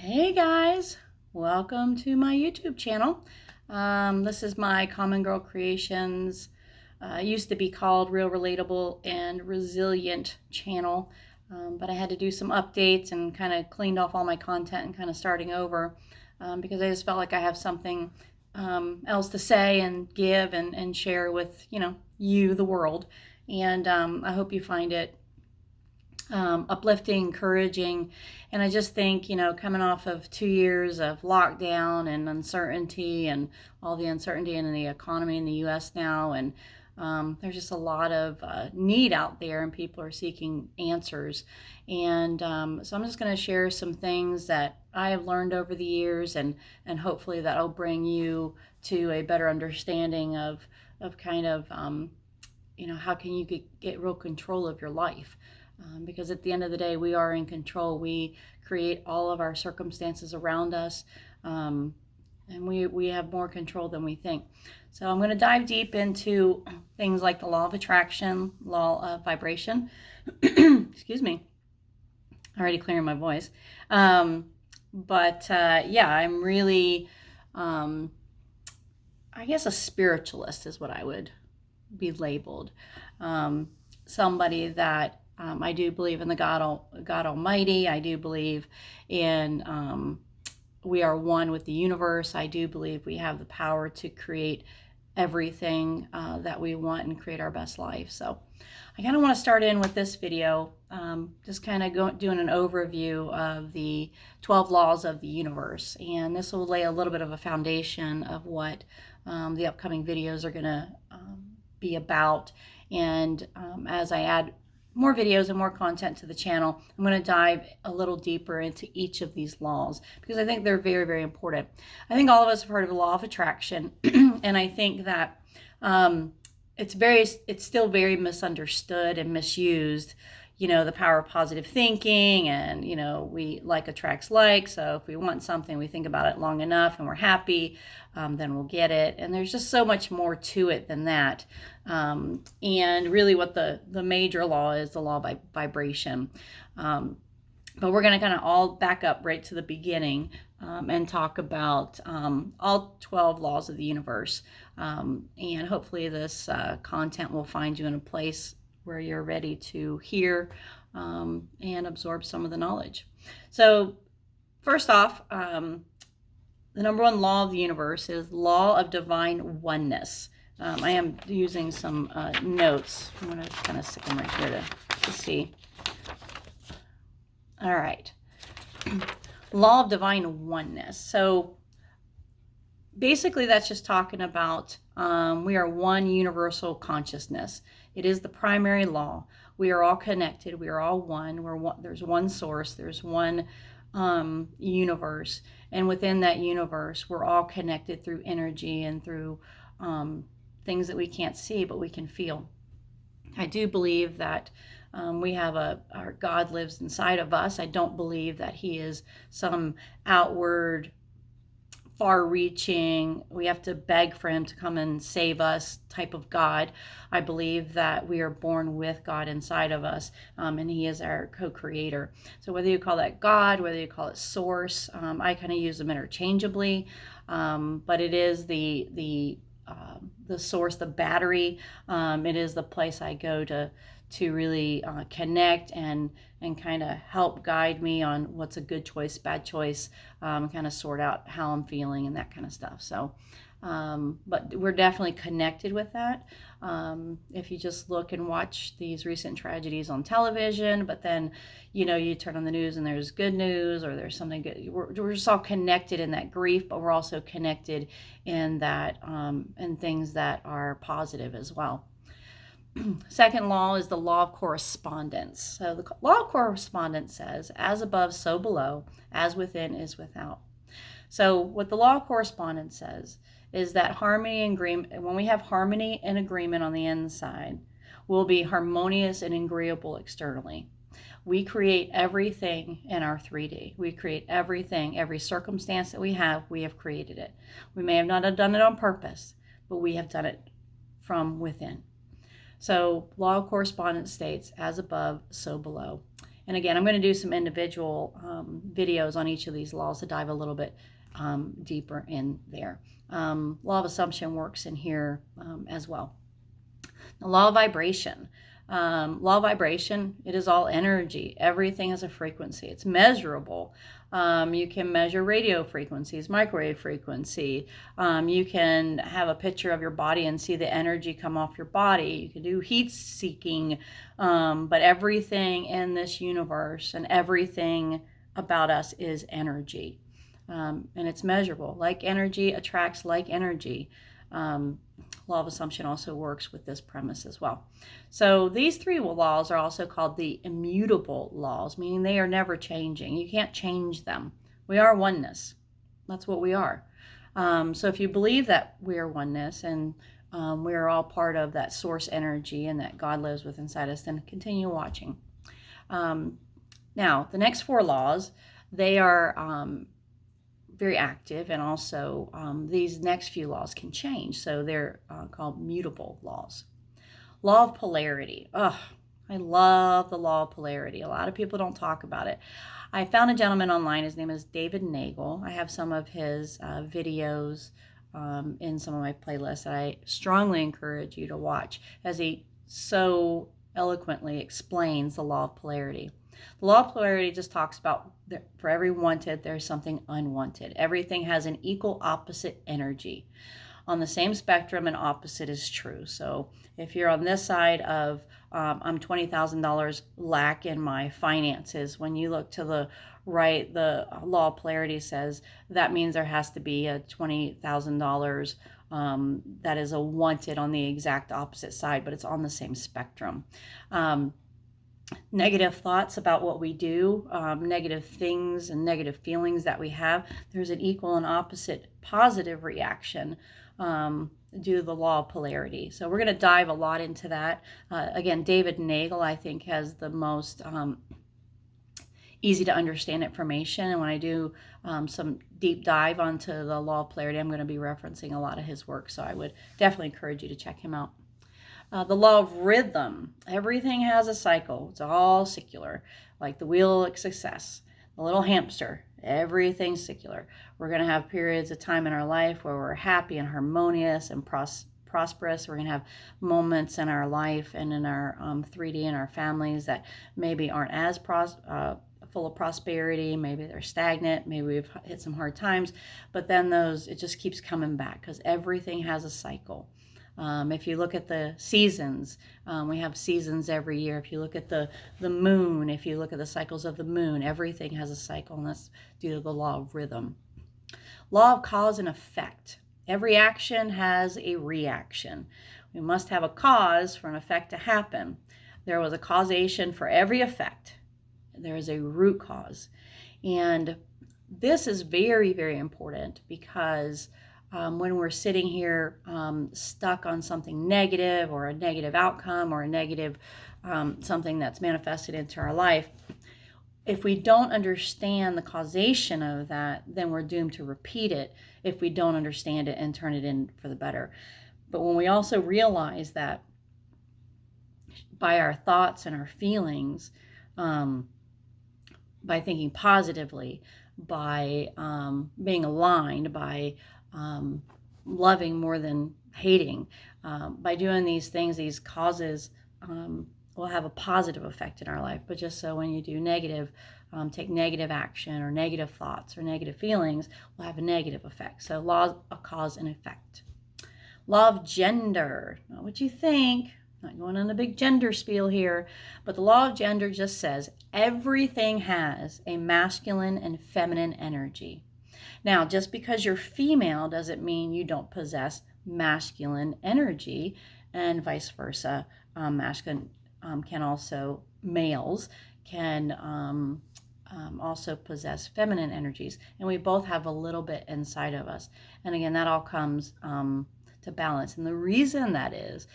Hey guys, welcome to my YouTube channel. This is my Common Girl Creations, used to be called Real Relatable and Resilient channel, but I had to do some updates and kind of cleaned off all my content and kind of starting over because I just felt like I have something else to say and give and share with, you, the world. And I hope you find it uplifting, encouraging. And I just think, coming off of 2 years of lockdown and uncertainty and all the uncertainty in the economy in the U.S. now, and there's just a lot of need out there and people are seeking answers. And so I'm just going to share some things that I have learned over the years, and hopefully that'll bring you to a better understanding of kind of, how can you get real control of your life. Because at the end of the day, we are in control. We create all of our circumstances around us, and we have more control than we think. So I'm going to dive deep into things like the law of attraction, law of vibration. Excuse me. Already clearing my voice. I'm really, I guess a spiritualist is what I would be labeled. Somebody that I do believe in the God Almighty. I do believe in we are one with the universe. I do believe we have the power to create everything that we want and create our best life. So I kind of want to start in with this video, just kind of doing an overview of the 12 laws of the universe. And this will lay a little bit of a foundation of what the upcoming videos are going to be about. And as I add more videos and more content to the channel, I'm going to dive a little deeper into each of these laws because I think they're very, very important. I think all of us have heard of the law of attraction, and I think that it's still very misunderstood and misused. The power of positive thinking, and we like attracts like. So if we want something, we think about it long enough and we're happy, then we'll get it. And there's just so much more to it than that. And really what the major law is, the law by vibration. But we're going to kind of all back up right to the beginning and talk about all 12 laws of the universe. And hopefully this content will find you in a place where you're ready to hear and absorb some of the knowledge. So first off, the number one law of the universe is law of divine oneness. I am using some notes. I'm going to kind of stick them right here to see. All right. Law of divine oneness. So basically that's just talking about we are one universal consciousness. It is the primary law. We are all connected. We are all one. There's one source. There's one universe. And within that universe, we're all connected through energy and through things that we can't see, but we can feel. I do believe that we have our God lives inside of us. I don't believe that he is some outward, far-reaching, we have to beg for him to come and save us type of God. I believe that we are born with God inside of us, and he is our co-creator. So whether you call that God, whether you call it source, I kind of use them interchangeably, but it is the source, the battery. It is the place I go to really connect and kind of help guide me on what's a good choice, bad choice, kind of sort out how I'm feeling and that kind of stuff. So, but we're definitely connected with that. If you just look and watch these recent tragedies on television, but then, you turn on the news and there's good news or there's something good. We're just all connected in that grief, but we're also connected in that, in things that are positive as well. Second law is the law of correspondence. So the law of correspondence says, as above, so below, as within is without. So what the law of correspondence says is that harmony and agreement, when we have harmony and agreement on the inside, we'll be harmonious and agreeable externally. We create everything in our 3D. We create everything, every circumstance that we have created it. We may have not have done it on purpose, but we have done it from within. So law of correspondence states, as above, so below. And again, I'm going to do some individual videos on each of these laws to dive a little bit deeper in there. Law of assumption works in here as well. The law of vibration. Law of vibration, it is all energy. Everything has a frequency. It's measurable. You can measure radio frequencies, microwave frequency. You can have a picture of your body and see the energy come off your body. You can do heat seeking. But everything in this universe and everything about us is energy. And it's measurable. Like energy attracts like energy. Law of assumption also works with this premise as well. So these three laws are also called the immutable laws, meaning they are never changing. You can't change them. We are oneness. That's what we are. So if you believe that we are oneness and we are all part of that source energy and that God lives within inside us, then continue watching. Now, the next four laws, they are very active, and also these next few laws can change, so they're called mutable laws. Law of polarity. I love the law of polarity. A lot of people don't talk about it. I found a gentleman online. His name is David Nagel. I have some of his videos in some of my playlists that I strongly encourage you to watch, as he so eloquently explains the law of polarity. The law of polarity just talks about for every wanted, there's something unwanted. Everything has an equal opposite energy. On the same spectrum, an opposite is true. So if you're on this side of I'm $20,000 lack in my finances, when you look to the right, the law of polarity says that means there has to be a $20,000 that is a wanted on the exact opposite side, but it's on the same spectrum. Negative thoughts about what we do, negative things and negative feelings that we have, there's an equal and opposite positive reaction due to the law of polarity. So we're going to dive a lot into that. Again, David Nagel, I think, has the most easy to understand information. And when I do some deep dive onto the law of polarity, I'm going to be referencing a lot of his work. So I would definitely encourage you to check him out. The law of rhythm. Everything has a cycle. It's all secular, like the wheel of success, the little hamster. Everything's secular. We're going to have periods of time in our life where we're happy and harmonious and prosperous. We're going to have moments in our life and in our 3D and our families that maybe aren't as full of prosperity. Maybe they're stagnant. Maybe we've hit some hard times. But then it just keeps coming back, because everything has a cycle. If you look at the seasons, we have seasons every year. If you look at the moon, if you look at the cycles of the moon, everything has a cycle, and that's due to the law of rhythm. Law of cause and effect. Every action has a reaction. We must have a cause for an effect to happen. There was a causation for every effect. There is a root cause. And this is very, very important, because when we're sitting here stuck on something negative, or a negative outcome, or a negative something that's manifested into our life, if we don't understand the causation of that, then we're doomed to repeat it if we don't understand it and turn it in for the better. But when we also realize that by our thoughts and our feelings, by thinking positively, by being aligned, by loving more than hating, by doing these things, these causes will have a positive effect in our life. But just so when you do negative, take negative action or negative thoughts or negative feelings, will have a negative effect. So law of cause and effect. Law of gender. Not what you think. Not going on a big gender spiel here, but the law of gender just says everything has a masculine and feminine energy. Now, just because you're female doesn't mean you don't possess masculine energy, and vice versa. Masculine can also, males can also possess feminine energies, and we both have a little bit inside of us. And again, that all comes to balance. And the reason that is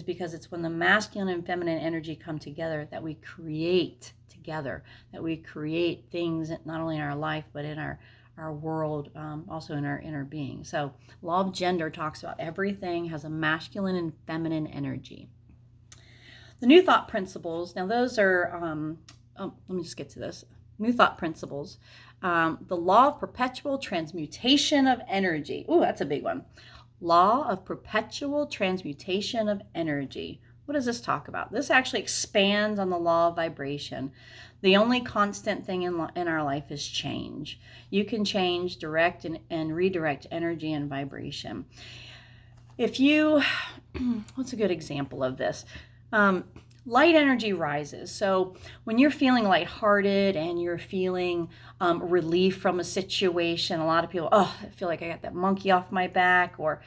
because it's when the masculine and feminine energy come together that we create together, that we create things not only in our life, but in our world, also in our inner being. So law of gender talks about everything has a masculine and feminine energy. The new thought principles, now those are let me just get to this. New thought principles. The law of perpetual transmutation of energy. Ooh, that's a big one. Law of perpetual transmutation of energy. What does this talk about? This actually expands on the law of vibration. The only constant thing in our life is change. You can change, direct, and redirect energy and vibration. If you, what's a good example of this? Light energy rises. So when you're feeling lighthearted and you're feeling relief from a situation, a lot of people, oh, I feel like I got that monkey off my back, or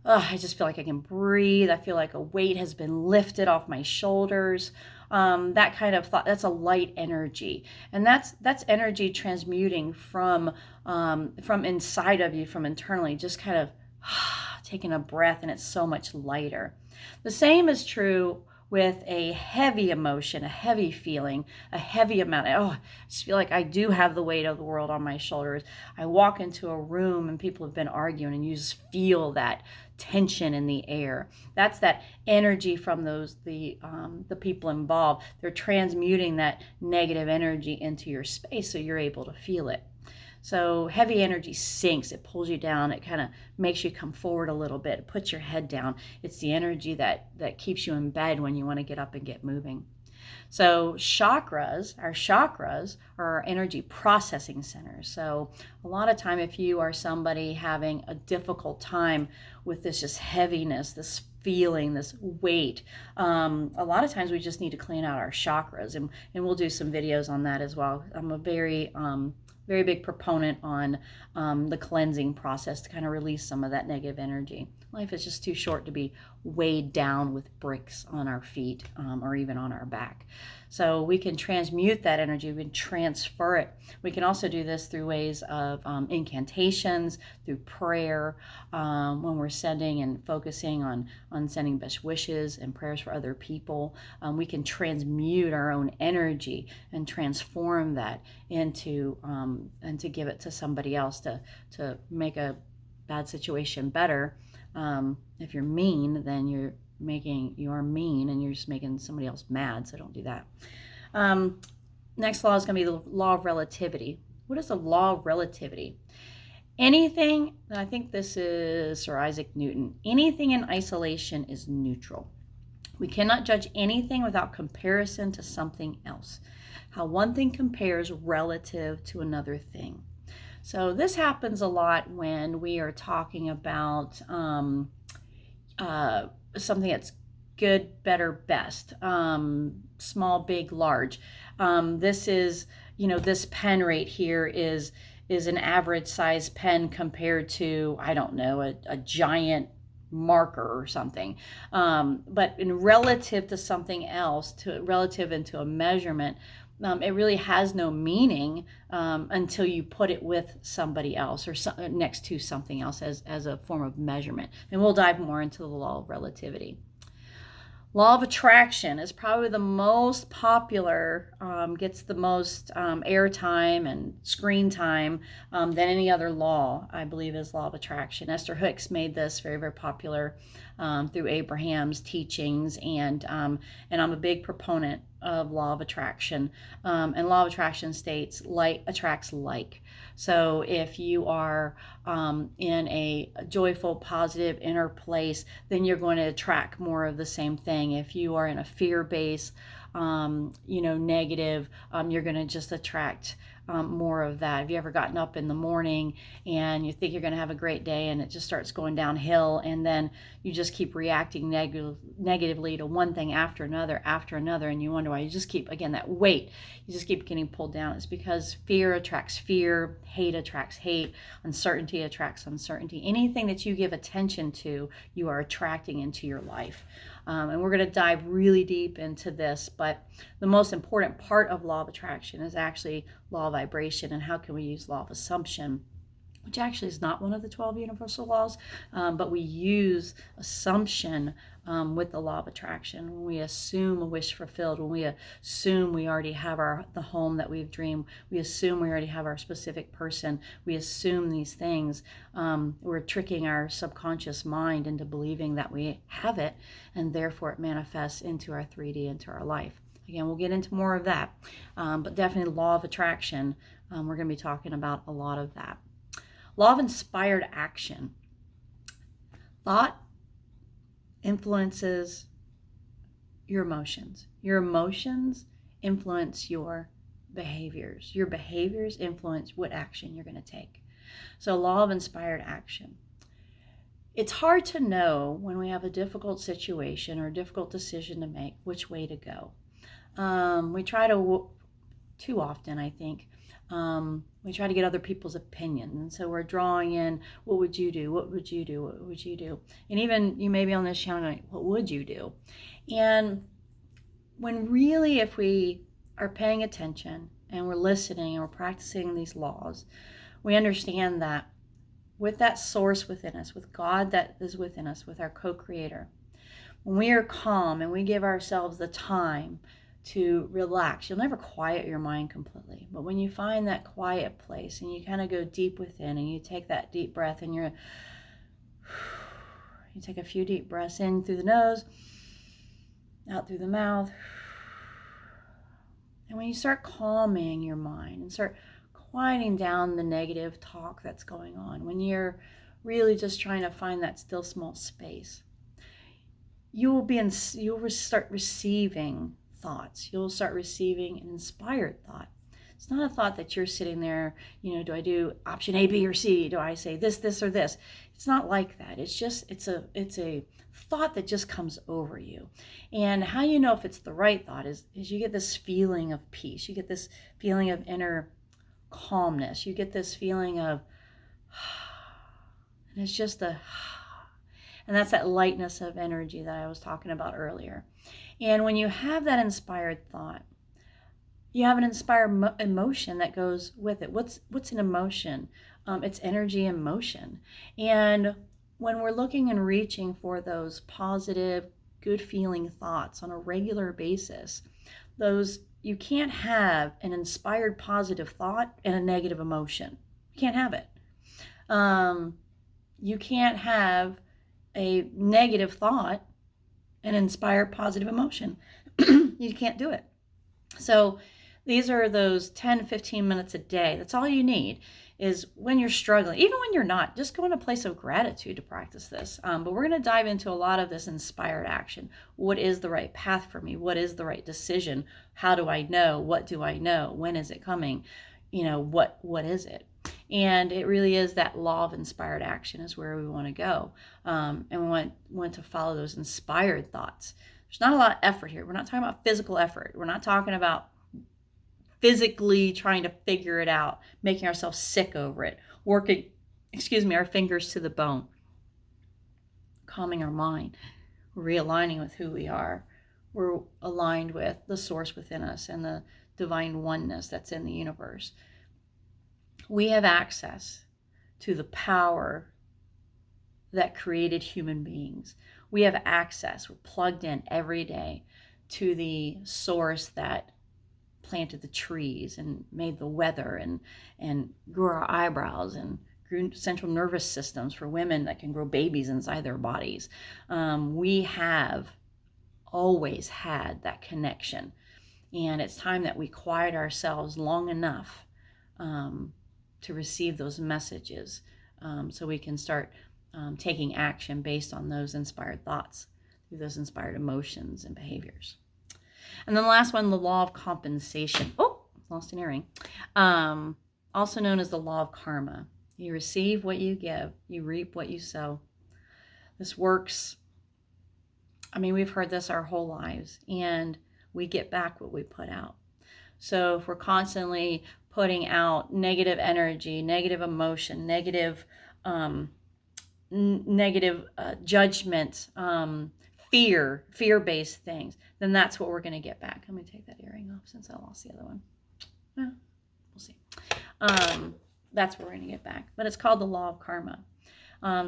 oh, I just feel like I can breathe. I feel like a weight has been lifted off my shoulders. That kind of thought, that's a light energy. And that's energy transmuting from inside of you, from internally, just kind of taking a breath, and it's so much lighter. The same is true with a heavy emotion, a heavy feeling, a heavy amount. I just feel like I do have the weight of the world on my shoulders. I walk into a room and people have been arguing, and you just feel that tension in the air. That's that energy from the people involved. They're transmuting that negative energy into your space so you're able to feel it. So heavy energy sinks, it pulls you down, it kind of makes you come forward a little bit, it puts your head down. It's the energy that keeps you in bed when you want to get up and get moving. So chakras are our energy processing centers. So a lot of time, if you are somebody having a difficult time with this just heaviness, this feeling, this weight, a lot of times we just need to clean out our chakras, and we'll do some videos on that as well. I'm a very big proponent on the cleansing process to kind of release some of that negative energy. Life is just too short to be weighed down with bricks on our feet or even on our back. So we can transmute that energy, we can transfer it. We can also do this through ways of incantations, through prayer, when we're sending and focusing on sending best wishes and prayers for other people. We can transmute our own energy and transform that into and to give it to somebody else to make a bad situation better. If you're mean, then you are mean and you're just making somebody else mad, so don't do that. Next law is going to be the law of relativity. What is the law of relativity? Anything, and I think this is Sir Isaac Newton, anything in isolation is neutral. We cannot judge anything without comparison to something else. How one thing compares relative to another thing. So this happens a lot when we are talking about something that's good, better, best, small, big, large. This is, this pen right here is an average size pen compared to, I don't know, a giant marker or something. But in relative to something else, relative into a measurement, it really has no meaning until you put it with somebody else or next to something else as a form of measurement. And we'll dive more into the law of relativity. Law of attraction is probably the most popular, gets the most airtime and screen time than any other law, I believe, is law of attraction. Esther Hicks made this very, very popular through Abraham's teachings, and I'm a big proponent of law of attraction. And law of attraction states like attracts like. So if you are in a joyful, positive inner place, then you're going to attract more of the same thing. If you are in a fear-based, negative, you're going to just attract more of that. Have you ever gotten up in the morning and you think you're going to have a great day and it just starts going downhill, and then you just keep reacting negatively to one thing after another, and you wonder why you just keep, again, that weight, you just keep getting pulled down. It's because fear attracts fear, hate attracts hate, uncertainty attracts uncertainty. Anything that you give attention to, you are attracting into your life. And we're going to dive really deep into this, but the most important part of law of attraction is actually law of vibration, and how can we use law of assumption, which actually is not one of the 12 universal laws, but we use assumption with the law of attraction. When we assume a wish fulfilled, when we assume we already have the home that we've dreamed, we assume we already have our specific person, we assume these things, we're tricking our subconscious mind into believing that we have it, and therefore it manifests into our 3D, into our life. Again, we'll get into more of that, but definitely law of attraction. We're going to be talking about a lot of that. Law of inspired action. Thought influences your emotions. Your emotions influence your behaviors. Your behaviors influence what action you're going to take. So, law of inspired action. It's hard to know when we have a difficult situation or a difficult decision to make which way to go. We try to, too often, I think, we try to get other people's opinions. And so we're drawing in, what would you do? What would you do? What would you do? And even you may be on this channel going, what would you do? And when really, if we are paying attention and we're listening and we're practicing these laws, we understand that with that source within us, with God that is within us, with our co-creator, when we are calm and we give ourselves the time to relax, you'll never quiet your mind completely, but when you find that quiet place and you kind of go deep within and you take that deep breath and you take a few deep breaths in through the nose, out through the mouth, and when you start calming your mind and start quieting down the negative talk that's going on, when you're really just trying to find that still small space, you'll start receiving thoughts. You'll start receiving an inspired thought. It's not a thought that you're sitting there, do I do option A, B, or C? Do I say this, or this? It's not like that. It's a thought that just comes over you. And how you know if it's the right thought is you get this feeling of peace. You get this feeling of inner calmness. You get this feeling of, and it's just and that's that lightness of energy that I was talking about earlier. And when you have that inspired thought, you have an inspired emotion that goes with it. What's an emotion? It's energy and motion. And when we're looking and reaching for those positive, good feeling thoughts on a regular basis, you can't have an inspired positive thought and a negative emotion. You can't have it. You can't have a negative thought and inspire positive emotion. You can't do it. So these are those 10, 15 minutes a day. That's all you need, is when you're struggling, even when you're not, just go in a place of gratitude to practice this. But we're going to dive into a lot of this inspired action. What is the right path for me? What is the right decision? How do I know? What do I know? When is it coming? What is it? And it really is that law of inspired action is where we want to go. And we want to follow those inspired thoughts. There's not a lot of effort here. We're not talking about physical effort. We're not talking about physically trying to figure it out, making ourselves sick over it, working, our fingers to the bone, calming our mind, realigning with who we are. We're aligned with the source within us and the divine oneness that's in the universe. We have access to the power that created human beings. We have access, we're plugged in every day to the source that planted the trees and made the weather and grew our eyebrows and grew central nervous systems for women that can grow babies inside their bodies. We have always had that connection. And it's time that we quiet ourselves long enough to receive those messages so we can start taking action based on those inspired thoughts, through those inspired emotions and behaviors. And then the last one, the law of compensation. Oh, lost an earring. Also known as the law of karma. You receive what you give, you reap what you sow. This works. We've heard this our whole lives, and we get back what we put out. So if we're constantly putting out negative energy, negative emotion, negative judgment, fear-based things, then that's what we're going to get back. Let me take that earring off since I lost the other one. Well, we'll see. That's what we're going to get back. But it's called the law of karma.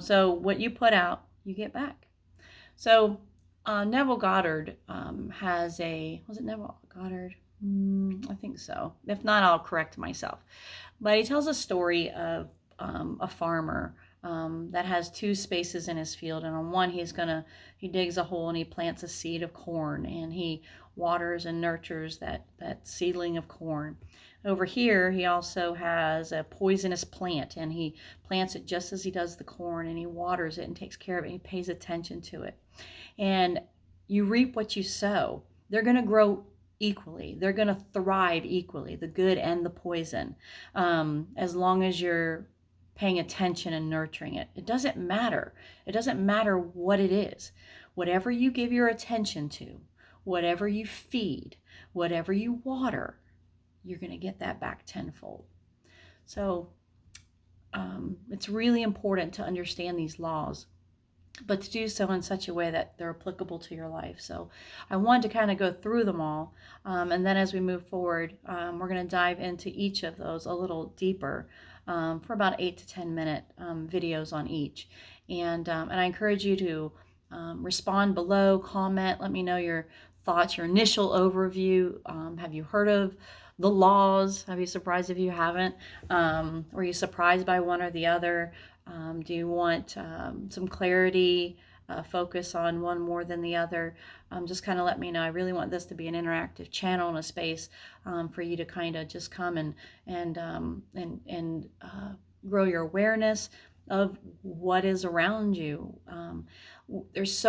So what you put out, you get back. So Neville Goddard has was it Neville Goddard? I think so. If not, I'll correct myself. But he tells a story of a farmer that has two spaces in his field, and on one he digs a hole and he plants a seed of corn, and he waters and nurtures that seedling of corn. Over here, he also has a poisonous plant, and he plants it just as he does the corn, and he waters it and takes care of it, and he pays attention to it. And you reap what you sow. They're going to grow equally. They're going to thrive equally, the good and the poison, as long as you're paying attention and nurturing it. It doesn't matter. It doesn't matter what it is. Whatever you give your attention to, whatever you feed, whatever you water, you're going to get that back tenfold. So it's really important to understand these laws, but to do so in such a way that they're applicable to your life. So I wanted to kind of go through them all. And then as we move forward, we're going to dive into each of those a little deeper for about 8 to 10 minute videos on each. And I encourage you to respond below, comment, let me know your thoughts, your initial overview. Have you heard of the laws? I'd be surprised if you haven't. Were you surprised by one or the other? Do you want some clarity, focus on one more than the other? Just kind of let me know. I really want this to be an interactive channel and a space for you to kind of just come and grow your awareness of what is around you. There's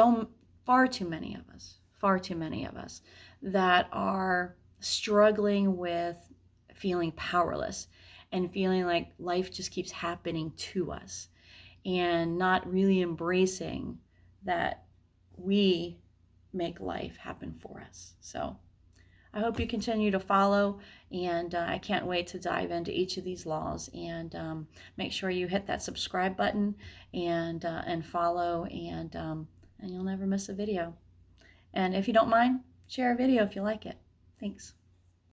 far too many of us that are struggling with feeling powerless and feeling like life just keeps happening to us and not really embracing that we make life happen for us. So I hope you continue to follow, and I can't wait to dive into each of these laws, and make sure you hit that subscribe button and follow, and you'll never miss a video. And if you don't mind, share a video if you like it. Thanks.